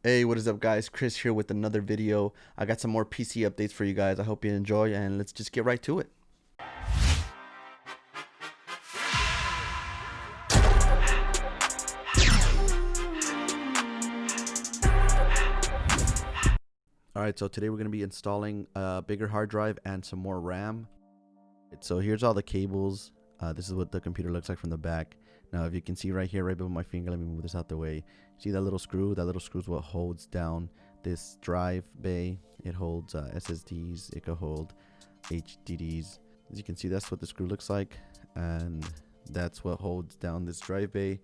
Hey, what is up guys? Chris here with another video. I got some more PC updates for you guys. I hope you enjoy, and let's just get right to it. Alright, so today we're going to be installing a bigger hard drive and some more RAM. So here's all the cables. This is what the computer looks like from the back. Now if you can see right here, right below my finger, let me move this out the way. See that little screw? That little screw is what holds down this drive bay. It holds SSDs, it can hold HDDs. As you can see, that's what the screw looks like, and that's what holds down this drive bay.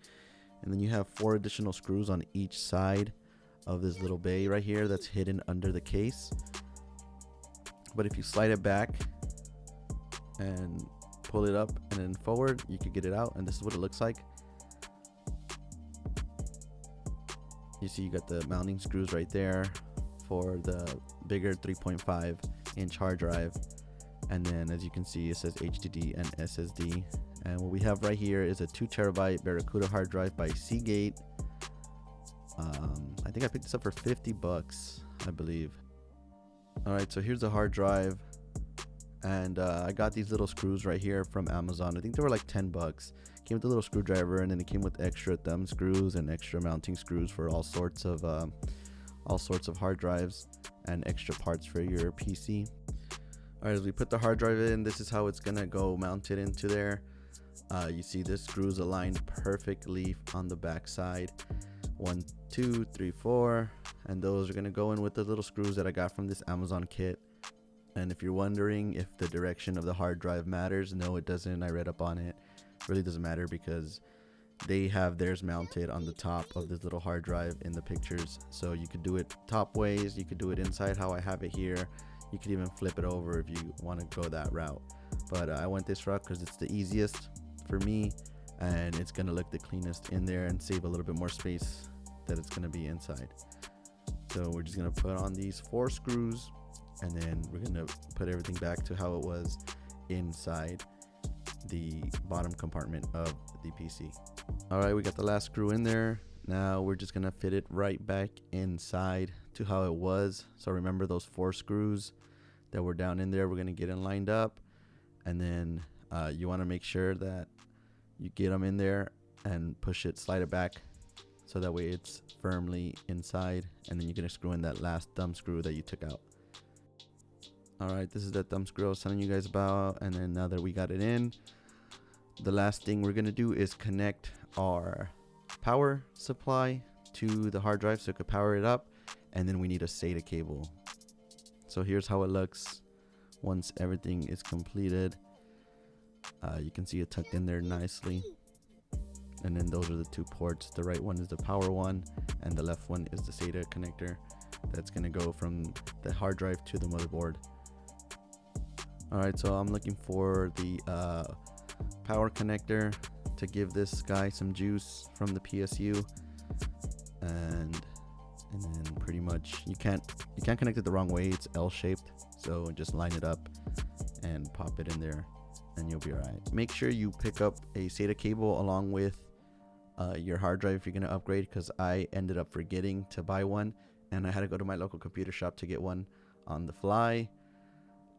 And then you have 4 additional screws on each side of this little bay right here that's hidden under the case. But if you slide it back and pull it up and then forward, you can get it out, and this is what it looks like. You see you got the mounting screws right there for the bigger 3.5 inch hard drive, and then as you can see it says HDD and SSD. And what we have right here is a 2 terabyte Barracuda hard drive by Seagate. I think I picked this up for 50 bucks, I believe. Alright, so here's the hard drive, and I got these little screws right here from Amazon. I think they were like 10 bucks. Came with a little screwdriver, and then it came with extra thumb screws and extra mounting screws for all sorts of hard drives and extra parts for your PC. Alright, as we put the hard drive in, this is how it's gonna go mounted into there. You see this screws aligned perfectly on the back side. 1, 2, 3, 4, and those are gonna go in with the little screws that I got from this Amazon kit. And if you're wondering if the direction of the hard drive matters, no, it doesn't. I read up on it. It really doesn't matter because they have theirs mounted on the top of this little hard drive in the pictures. So you could do it top ways, you could do it inside how I have it here. You could even flip it over if you want to go that route. But I went this route because it's the easiest for me, and it's gonna look the cleanest in there and save a little bit more space that it's gonna be inside. So we're just gonna put on these 4 screws, and then we're gonna put everything back to how it was inside the bottom compartment of the PC. Alright, we got the last screw in there. Now we're just gonna fit it right back inside to how it was. So remember those 4 screws that were down in there, we're gonna get them lined up, and then you want to make sure that you get them in there and push it, slide it back, so that way it's firmly inside, and then you're gonna screw in that last thumb screw that you took out. Alright, this is the thumb screw I was telling you guys about, and then now that we got it in, the last thing we're gonna do is connect our power supply to the hard drive so it could power it up, and then we need a SATA cable. So here's how it looks once everything is completed. You can see it tucked in there nicely, and then those are the 2 ports. The right one is the power one, and the left one is the SATA connector that's gonna go from the hard drive to the motherboard. Alright, so I'm looking for the power connector to give this guy some juice from the PSU, and then pretty much you can't connect it the wrong way. It's L-shaped, so just line it up and pop it in there and you'll be alright. Make sure you pick up a SATA cable along with your hard drive if you're gonna upgrade, because I ended up forgetting to buy one, and I had to go to my local computer shop to get one on the fly.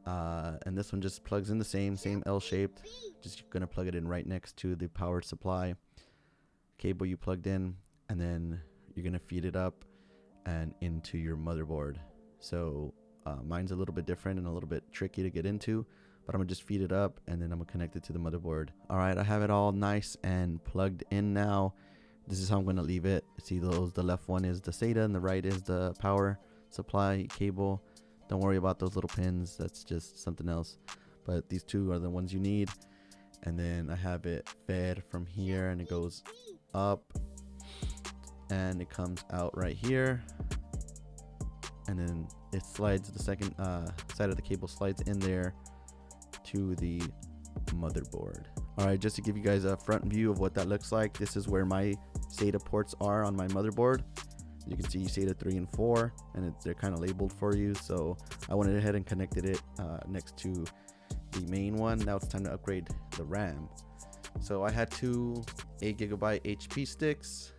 And this one just plugs in the same L-shaped. Just gonna plug it in right next to the power supply cable you plugged in, and then you're gonna feed it up and into your motherboard. So mine's a little bit different and a little bit tricky to get into, but I'm gonna just feed it up and then I'm gonna connect it to the motherboard. Alright, I have it all nice and plugged in now. This is how I'm gonna leave it. See those, the left one is the SATA and the right is the power supply cable. Don't worry about those little pins, that's just something else, but these 2 are the ones you need. And then I have it fed from here, and it goes up and it comes out right here, and then it slides, the second side of the cable slides in there to the motherboard. Alright, just to give you guys a front view of what that looks like, this is where my SATA ports are on my motherboard. You can see SATA 3 and 4, and they're kind of labeled for you. So I went ahead and connected it next to the main one. Now it's time to upgrade the RAM. So I had 2 8GB HP sticks,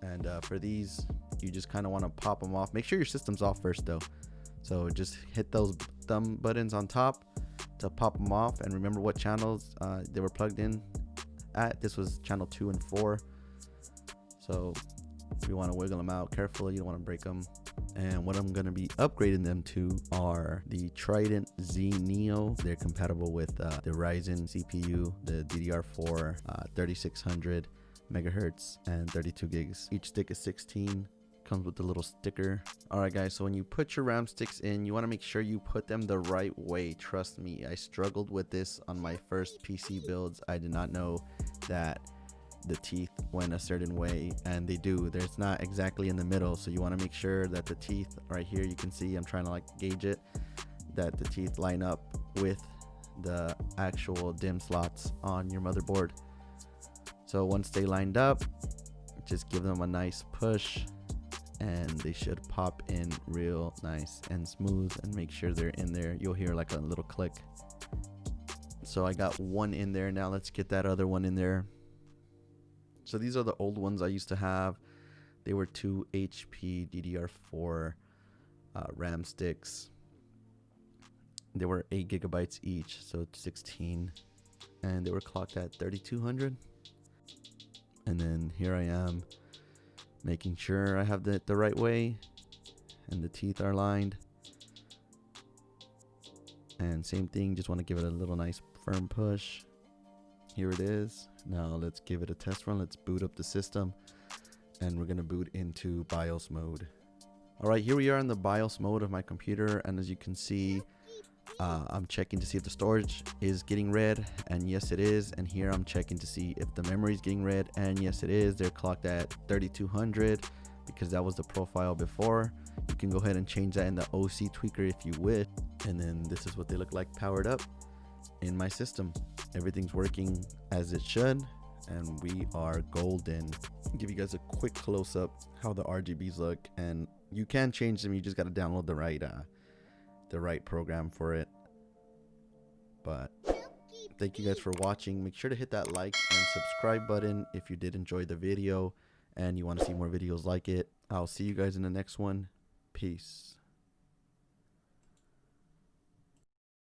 and for these you just kind of want to pop them off. Make sure your system's off first though. So just hit those thumb buttons on top to pop them off, and remember what channels they were plugged in at. This was channel 2 and 4. So you want to wiggle them out carefully, you don't want to break them. And what I'm going to be upgrading them to are the Trident Z Neo. They're compatible with the Ryzen CPU, the DDR4 3600 megahertz and 32 gigs. Each stick is 16. Comes with a little sticker. Alright guys, so when you put your RAM sticks in, you want to make sure you put them the right way. Trust me, I struggled with this on my first PC builds. I did not know that the teeth went a certain way, and they do. There's not exactly in the middle, so you want to make sure that the teeth right here, you can see I'm trying to like gauge it, that the teeth line up with the actual DIMM slots on your motherboard. So once they lined up, just give them a nice push and they should pop in real nice and smooth, and make sure they're in there. You'll hear like a little click. So I got one in there. Now let's get that other one in there. So these are the old ones I used to have. They were 2 HP DDR4 RAM sticks. They were 8 gigabytes each, so 16, and they were clocked at 3200. And then here I am making sure I have the right way and the teeth are lined. And same thing, just want to give it a little nice firm push. Here it is. Now let's give it a test run. Let's boot up the system, and we're gonna boot into BIOS mode. All right, here we are in the BIOS mode of my computer, and as you can see, I'm checking to see if the storage is getting read, and yes it is. And here I'm checking to see if the memory is getting read, and yes it is. They're clocked at 3200 because that was the profile before. You can go ahead and change that in the OC tweaker if you wish. And then this is what they look like powered up in my system. Everything's working as it should, and we are golden. I'll give you guys a quick close-up how the RGBs look, and you can change them. You just got to download the right program for it. But thank you guys for watching. Make sure to hit that like and subscribe button if you did enjoy the video and you want to see more videos like it. I'll see you guys in the next one. Peace.